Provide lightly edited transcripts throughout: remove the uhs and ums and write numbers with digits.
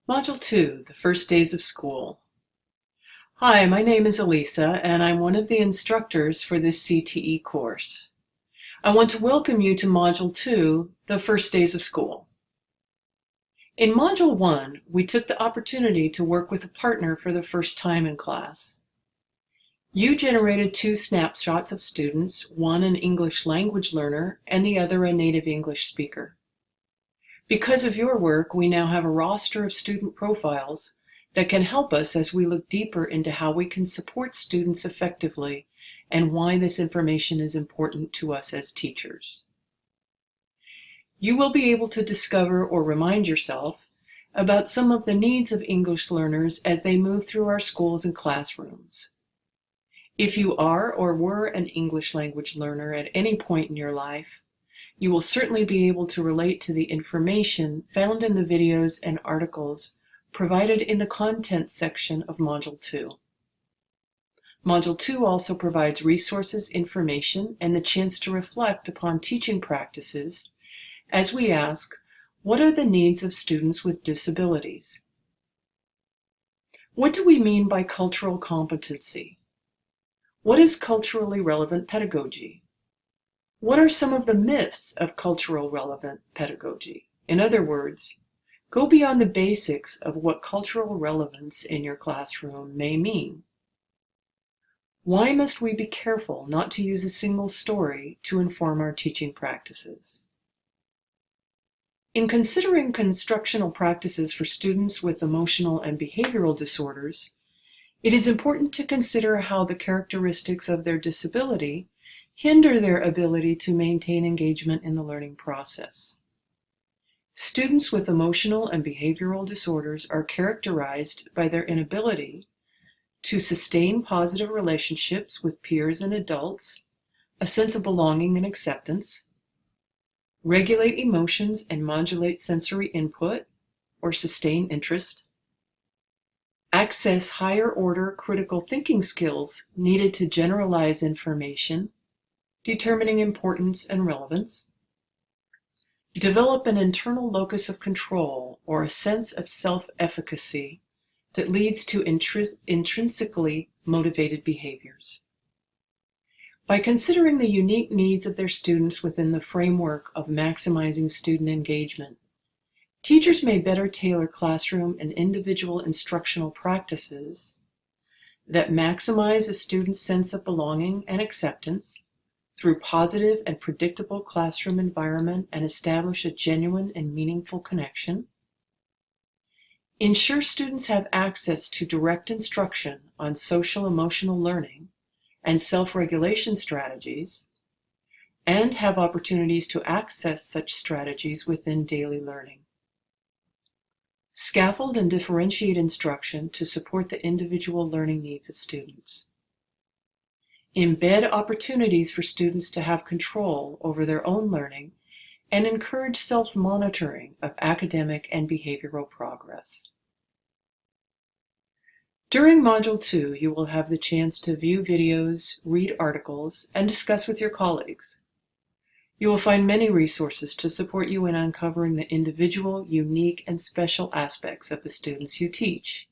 Module 2, The First Days of School. Hi, my name is Elisa, and I'm one of the instructors for this CTE course. I want to welcome you to Module 2, The First Days of School. In Module 1, we took the opportunity to work with a partner for the first time in class. You generated 2 snapshots of students, one an English language learner and the other a native English speaker. Because of your work, we now have a roster of student profiles that can help us as we look deeper into how we can support students effectively and why this information is important to us as teachers. You will be able to discover or remind yourself about some of the needs of English learners as they move through our schools and classrooms. If you are or were an English language learner at any point in your life, you will certainly be able to relate to the information found in the videos and articles provided in the Content section of Module 2. Module 2 also provides resources, information, and the chance to reflect upon teaching practices as we ask, what are the needs of students with disabilities? What do we mean by cultural competency? What is culturally relevant pedagogy? What are some of the myths of cultural relevant pedagogy? In other words, go beyond the basics of what cultural relevance in your classroom may mean. Why must we be careful not to use a single story to inform our teaching practices? In considering instructional practices for students with emotional and behavioral disorders, it is important to consider how the characteristics of their disability hinder their ability to maintain engagement in the learning process. Students with emotional and behavioral disorders are characterized by their inability to sustain positive relationships with peers and adults, a sense of belonging and acceptance, regulate emotions and modulate sensory input or sustain interest, access higher-order critical thinking skills needed to generalize information, determining importance and relevance, develop an internal locus of control or a sense of self-efficacy that leads to intrinsically motivated behaviors. By considering the unique needs of their students within the framework of maximizing student engagement, teachers may better tailor classroom and individual instructional practices that maximize a student's sense of belonging and acceptance through positive and predictable classroom environment and establish a genuine and meaningful connection. Ensure students have access to direct instruction on social emotional learning and self-regulation strategies, and have opportunities to access such strategies within daily learning. Scaffold and differentiate instruction to support the individual learning needs of students. Embed opportunities for students to have control over their own learning and encourage self-monitoring of academic and behavioral progress. During Module 2, you will have the chance to view videos, read articles, and discuss with your colleagues. You will find many resources to support you in uncovering the individual, unique, and special aspects of the students you teach.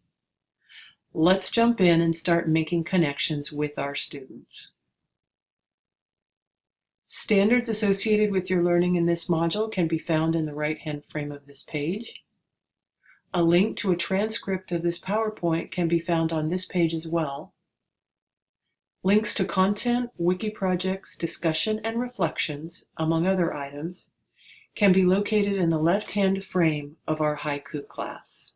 Let's jump in and start making connections with our students. Standards associated with your learning in this module can be found in the right-hand frame of this page. A link to a transcript of this PowerPoint can be found on this page as well. Links to content, wiki projects, discussion, and reflections, among other items, can be located in the left-hand frame of our haiku class.